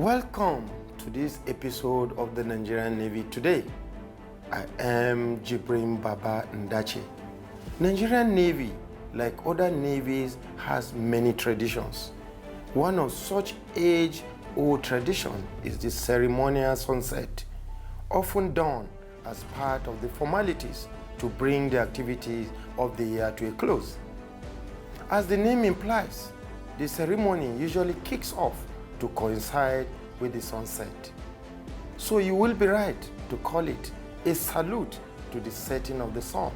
Welcome to this episode of the Nigerian Navy Today. I am Jibrin Baba Ndache. Nigerian Navy, like other navies, has many traditions. One of such age-old tradition is the ceremonial sunset, often done as part of the formalities to bring the activities of the year to a close. As the name implies, the ceremony usually kicks off to coincide with the sunset. So you will be right to call it a salute to the setting of the sun.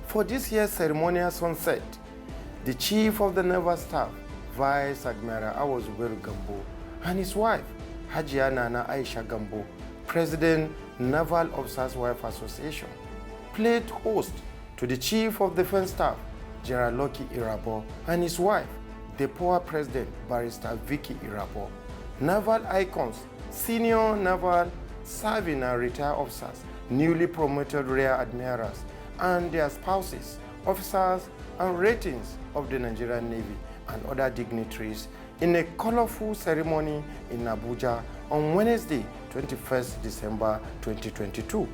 For this year's ceremonial sunset, the Chief of the Naval Staff, Vice Admiral Awazuberu Gambo, and his wife, Hajia Nana Aisha Gambo, President, Naval Officers' Wife Association, played host to the Chief of Defense Staff, General Lucky Irabo, and his wife, the Power President, Barrister Vicky Irabo, naval icons, senior naval serving and retired officers, newly promoted rear admirals, and their spouses, officers and ratings of the Nigerian Navy, and other dignitaries in a colorful ceremony in Abuja on Wednesday, 21st December 2022.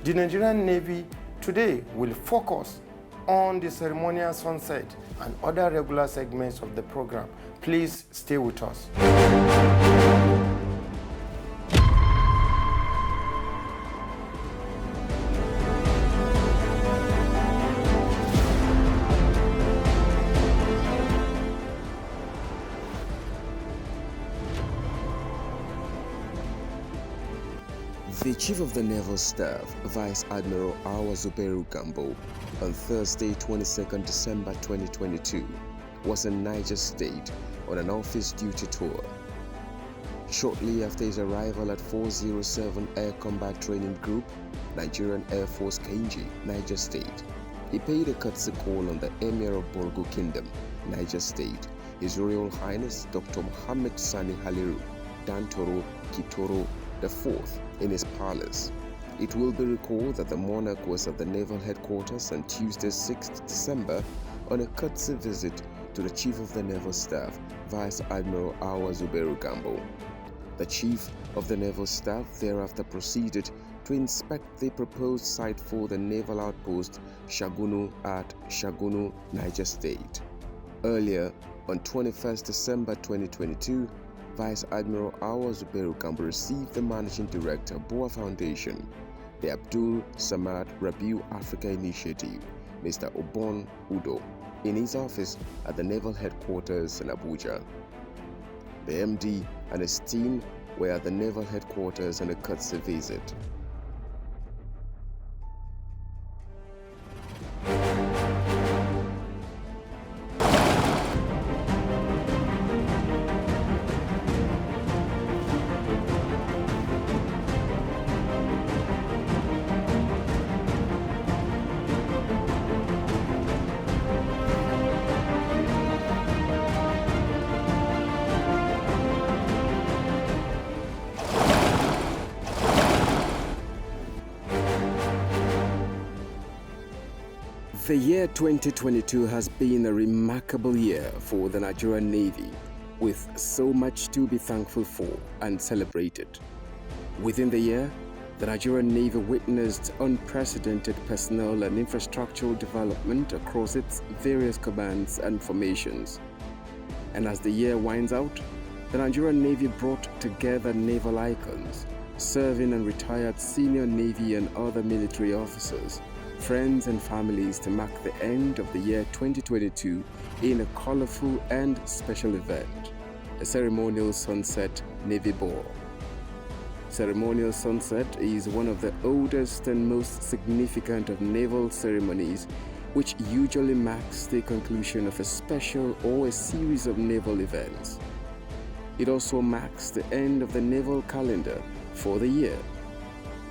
The Nigerian Navy today will focus on the ceremonial sunset and other regular segments of the program. Please stay with us. The Chief of the Naval Staff, Vice Admiral Awazuberu Gambo, on Thursday, 22nd December 2022, was in Niger State on an office duty tour. Shortly after his arrival at 407 Air Combat Training Group, Nigerian Air Force Kainji, Niger State, he paid a courtesy call on the Emir of Borgu Kingdom, Niger State, His Royal Highness Dr. Mohammed Sani Haliru Dantoro Kitoro IV, in his palace. It will be recalled that the monarch was at the naval headquarters on Tuesday, 6th December, on a courtesy visit to the Chief of the Naval Staff, Vice Admiral Awazuberu Gambo. The Chief of the Naval Staff thereafter proceeded to inspect the proposed site for the naval outpost Shagunu at Shagunu, Niger State. Earlier, on 21st December 2022, Vice Admiral Awazuberu Gambo received the Managing Director, Boa Foundation, the Abdul Samad Rabiu Africa Initiative, Mr. Obon Udo, in his office at the Naval Headquarters in Abuja. The MD and his team were at the Naval Headquarters on a courtesy visit. The year 2022 has been a remarkable year for the Nigerian Navy, with so much to be thankful for and celebrated. Within the year, the Nigerian Navy witnessed unprecedented personnel and infrastructural development across its various commands and formations. And as the year winds out, the Nigerian Navy brought together naval icons, serving and retired senior Navy and other military officers, friends and families to mark the end of the year 2022 in a colorful and special event, the Ceremonial Sunset Navy Ball. Ceremonial Sunset is one of the oldest and most significant of naval ceremonies, which usually marks the conclusion of a special or a series of naval events. It also marks the end of the naval calendar for the year.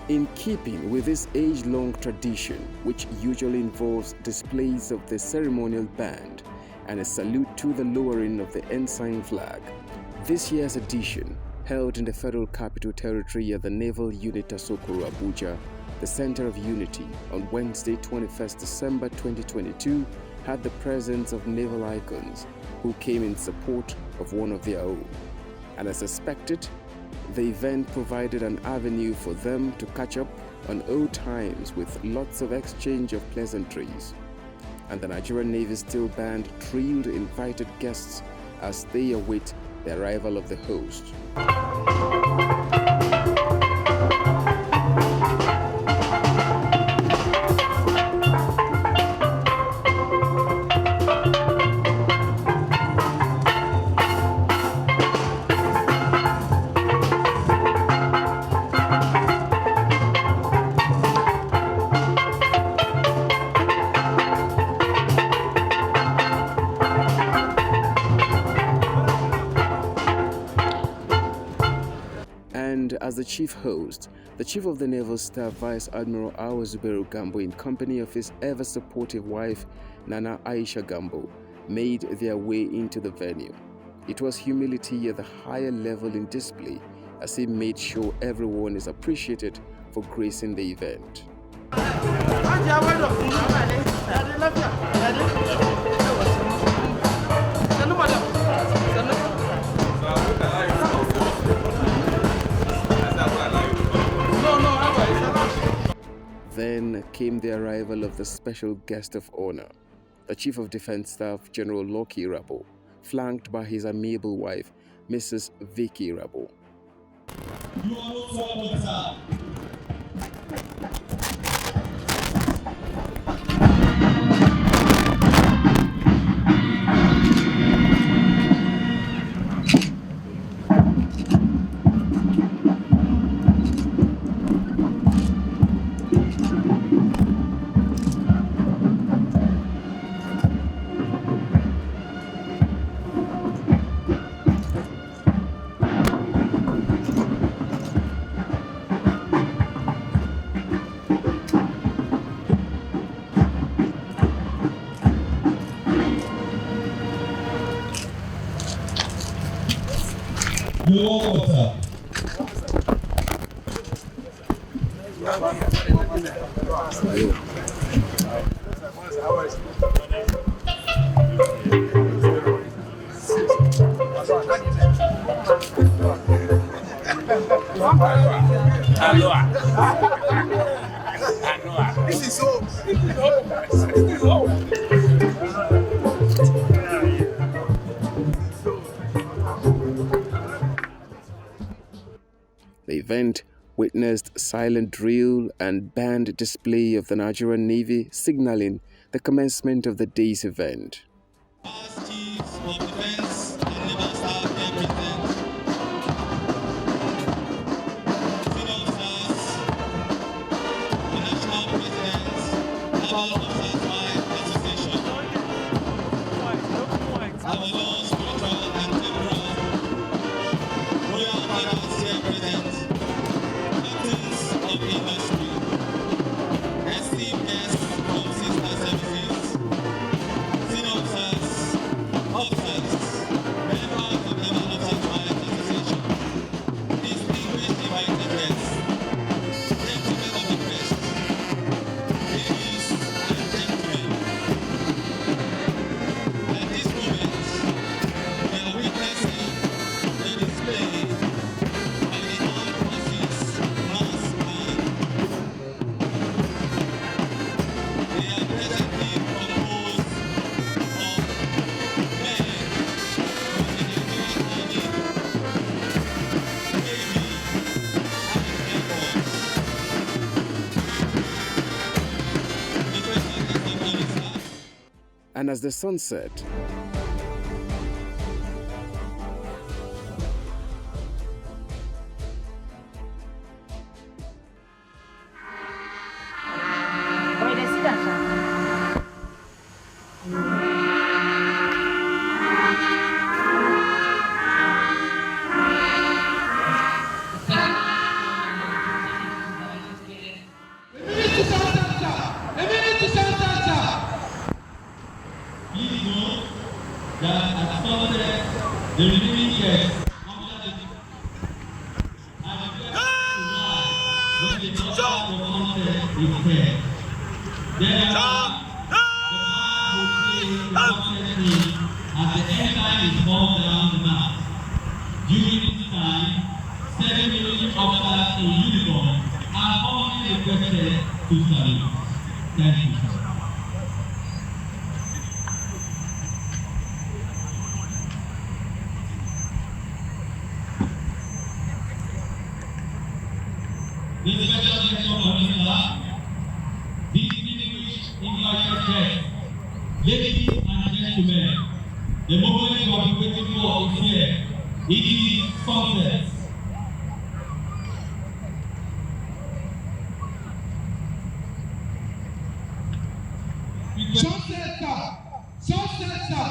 In keeping with this age-long tradition, which usually involves displays of the ceremonial band and a salute to the lowering of the ensign flag, this year's edition, held in the Federal Capital Territory at the Naval Unit Asokoro, Abuja, the Center of Unity, on Wednesday, 21st December 2022, had the presence of naval icons who came in support of one of their own. And as expected, the event provided an avenue for them to catch up on old times with lots of exchange of pleasantries. And the Nigerian Navy Steel Band thrilled invited guests as they await the arrival of the host. And as the chief host, the Chief of the Naval Staff, Vice Admiral Awazuberu Gambo, in company of his ever-supportive wife, Nana Aisha Gambo, made their way into the venue. It was humility at the higher level in display as he made sure everyone is appreciated for gracing the event. Then came the arrival of the special guest of honor, the Chief of Defense Staff, General Loki Rabo, flanked by his amiable wife, Mrs. Vicky Rabo. This is home. The event witnessed silent drill and band display of the Nigerian Navy, signaling the commencement of the day's event. Past chiefs of defense and naval staff represent senior officers, the national presidents, Naval Officers Wives Association, our law, spiritual and temporal, royal fathers here present, captains of industry, esteemed guests from sister services, senior officers, officers, members of the Naval Officers Wives Association, distinguished invited guests, gentlemen of the press, ladies and gentlemen. At this moment, we are witnessing the display of the armed forces mass band. They are presently composed of men from the Nigerian Army, Navy, and Air Force. The President of the Officer. And as the sun set, Leading Navy officers in uniform are formally requested to salute. Thank you, sir. This special guest of honor, distinguished invited guests, ladies and gentlemen, the moment you have been waiting for is here. It is sunset. Sunset, sir. Sunset, sir.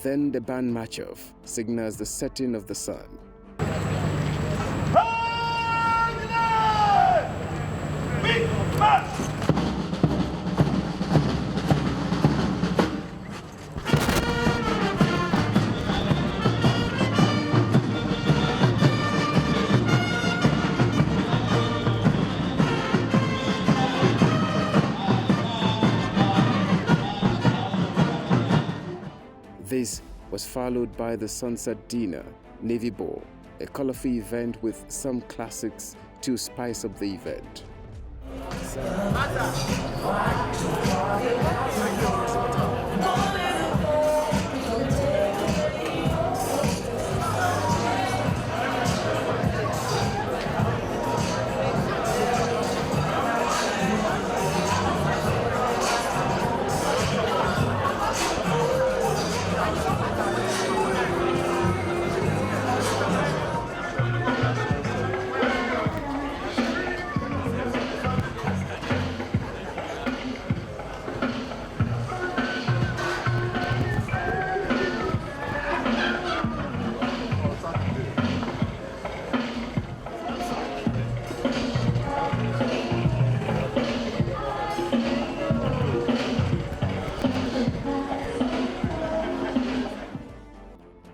Then the band march-off signals the setting of the sun. This was followed by the Sunset Dinner, Navy Ball, a colorful event with some classics to spice up the event.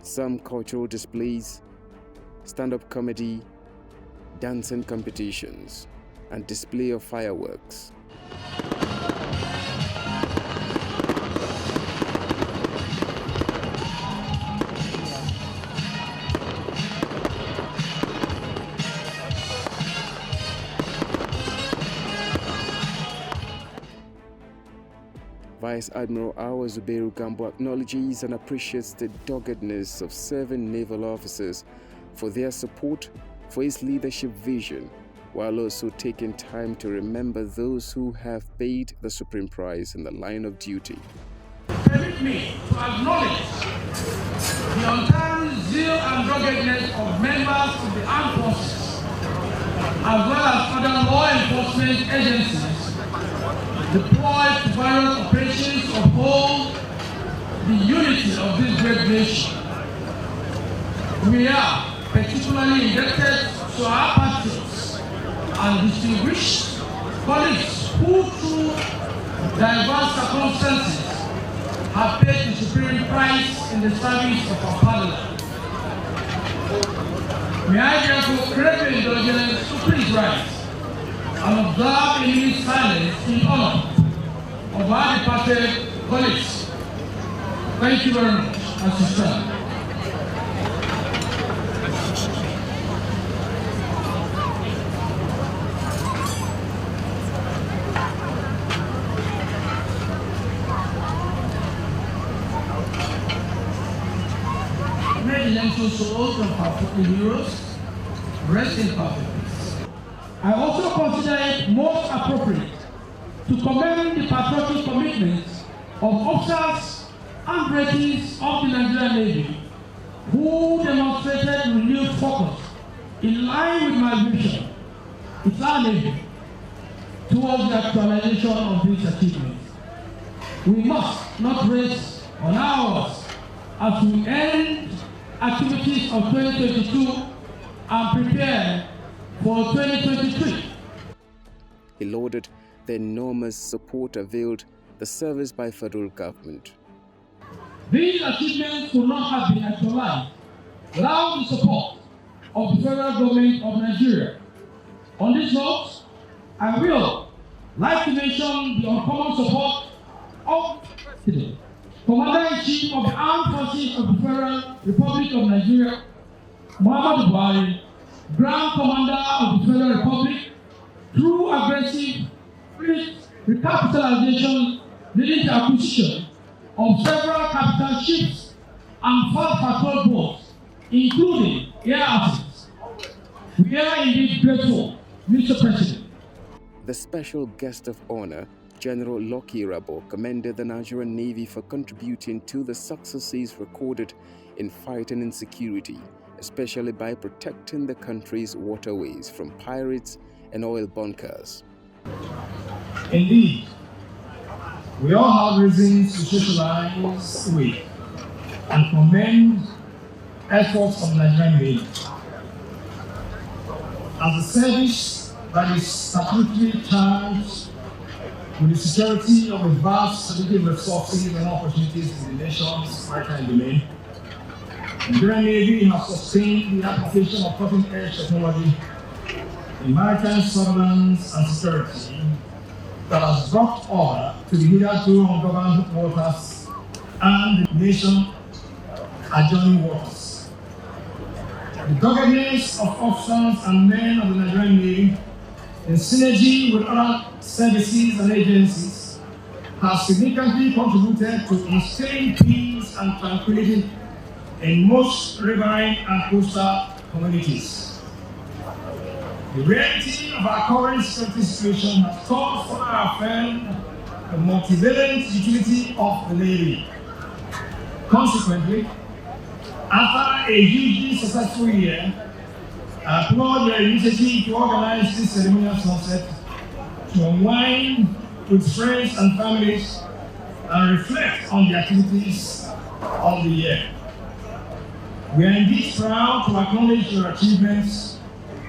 Some cultural displays, stand-up comedy, dancing competitions, and display of fireworks. Vice Admiral Awa Zubairu Gambo acknowledges and appreciates the doggedness of serving naval officers for their support for his leadership vision, while also taking time to remember those who have paid the supreme price in the line of duty. Permit me to acknowledge the untiring zeal and doggedness of members of the armed forces, as well as other law enforcement agencies deployed to various operations to uphold the unity of this great nation. We are particularly indebted to our patriots and distinguished colleagues who, through diverse circumstances, have paid the supreme price in the service of our fatherland. May I therefore crave indulgence to please rise and observe a minute's silence in honor of our departed colleagues. Thank you very much, as you stand. May the gentle souls of our fallen heroes rest in perfect peace. I also consider it most appropriate to commend the patriotic commitment of officers and ratings of the Nigerian Navy who demonstrated renewed focus in line with my vision, it's our Navy, towards the actualization of these achievements. We must not rest on ours as we end activities of 2022 and prepare for 2023. He lauded the enormous support availed the service by federal government. These achievements could not have been actualized without the support of the federal government of Nigeria. On this note, I will like to mention the uncommon support of the President, Commander-in-Chief of the Armed Forces of the Federal Republic of Nigeria, Muhammadu Buhari, Grand Commander of the Federal Republic, through aggressive fleet recapitalization leading to acquisition of several capital ships and 4 patrol boats, including air assets. We are indeed grateful, Mr. President. The special guest of honor, General Lucky Rabo, commended the Nigerian Navy for contributing to the successes recorded in fighting insecurity, especially by protecting the country's waterways from pirates and oil bunkers. Indeed, we all have reasons to socialize with and commend efforts of the Nigerian Navy. As a service that is statutorily charged with the security of the vast strategic resources and opportunities in the nation's maritime domain, the Nigerian Navy has sustained the application of cutting-edge technology in maritime surveillance and security that has brought order to the hitherto ungoverned waters and the nation adjoining waters. The doggedness of officers and men of the Nigerian Navy, in synergy with other services and agencies, has significantly contributed to instilling peace and tranquility in most riverine and coastal communities. The reality of our current security situation has called for our affirm the multivalent utility of the Navy. Consequently, after a hugely successful year, I applaud your initiative to organize this ceremonial sunset to unwind with friends and families and reflect on the activities of the year. We are indeed proud to acknowledge your achievements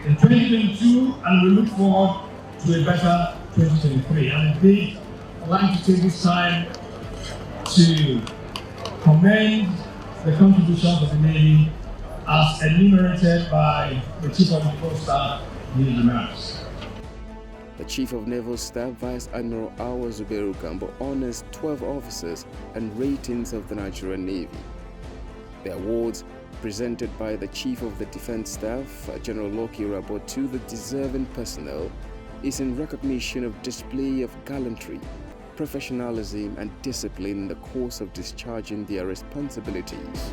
in 2022 and we look forward to a better 2023. And indeed, I'd like to take this time to commend the contributions of the Navy as enumerated by the Chief of Naval Staff, Navy Maps. The Chief of Naval Staff, Vice Admiral Awa Zubairu Gambo, honors 12 officers and ratings of the Nigerian Navy. The awards presented by the Chief of the Defense Staff, General Lucky Rabo, to the deserving personnel is in recognition of display of gallantry professionalism, and discipline in the course of discharging their responsibilities.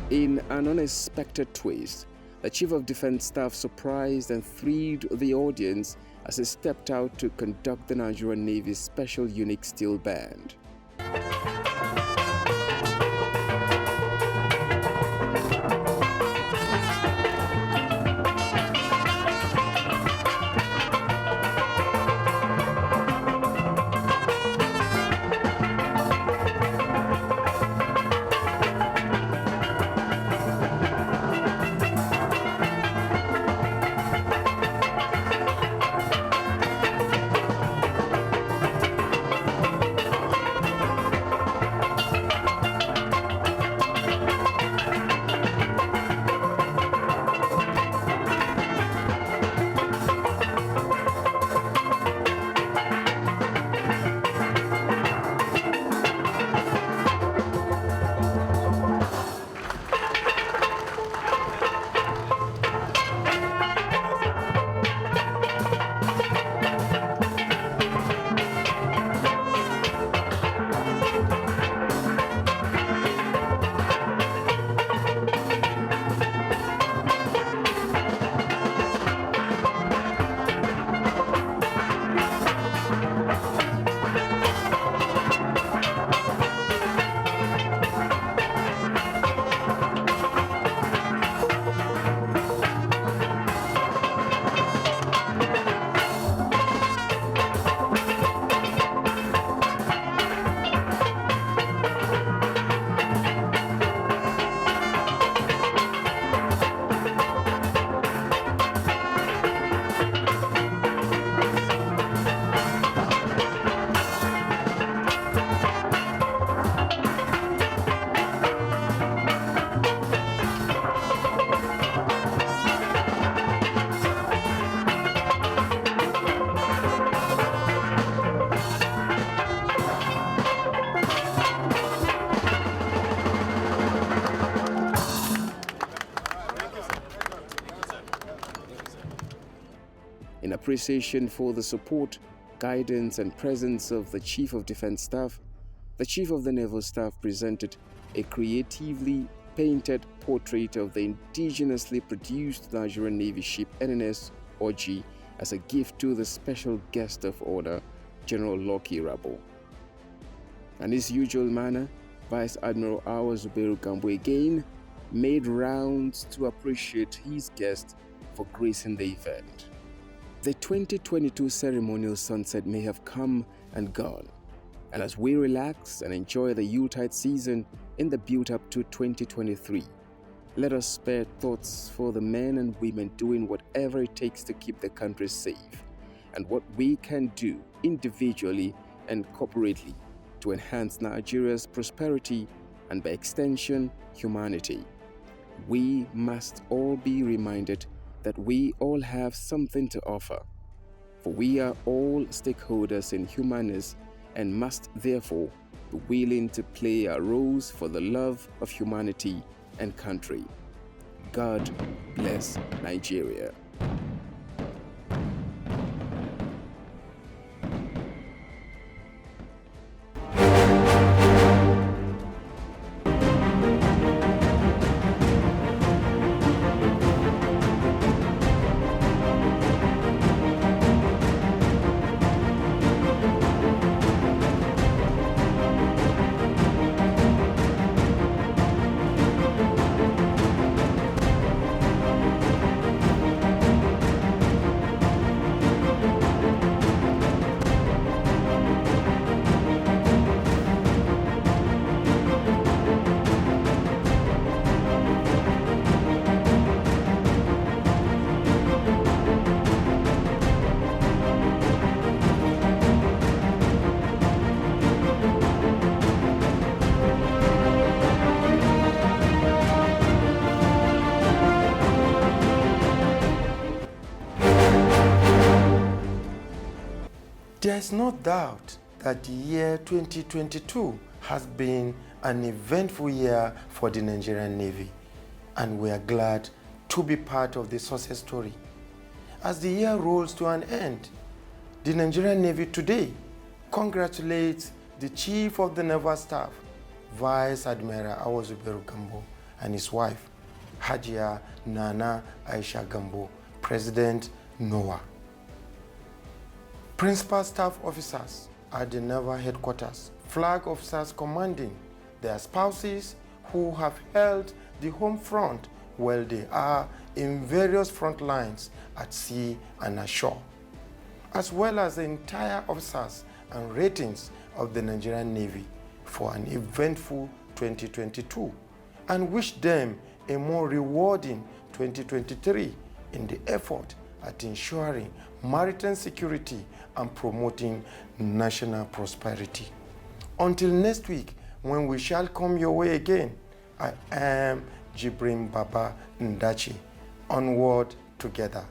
In an unexpected twist, the Chief of Defense Staff surprised and thrilled the audience as he stepped out to conduct the Nigerian Navy's Special Unique Steel Band. In appreciation for the support, guidance, and presence of the Chief of Defense Staff, the Chief of the Naval Staff presented a creatively painted portrait of the indigenously produced Nigerian Navy ship NNS Oji as a gift to the special guest of honor, General Lucky Rabo. In his usual manner, Vice Admiral Awa Zubairu Gambo again made rounds to appreciate his guest for gracing the event. The 2022 ceremonial sunset may have come and gone, and as we relax and enjoy the Yuletide season in the build-up to 2023, let us spare thoughts for the men and women doing whatever it takes to keep the country safe, and what we can do individually and corporately to enhance Nigeria's prosperity and, by extension, humanity. We must all be reminded that we all have something to offer, for we are all stakeholders in humanity and must therefore be willing to play our roles for the love of humanity and country. God bless Nigeria. There is no doubt that the year 2022 has been an eventful year for the Nigerian Navy, and we are glad to be part of the success story. As the year rolls to an end, the Nigerian Navy today congratulates the Chief of the Naval Staff, Vice Admiral Awozuberu Gambo, and his wife, Hajia Nana Aisha Gambo, President NOAA. Principal staff officers at the Naval headquarters, flag officers commanding their spouses who have held the home front while they are in various front lines at sea and ashore, as well as the entire officers and ratings of the Nigerian Navy for an eventful 2022, and wish them a more rewarding 2023 in the effort at ensuring maritime security and promoting national prosperity. Until next week, when we shall come your way again, I am Jibrin Baba Ndachi. Onward together.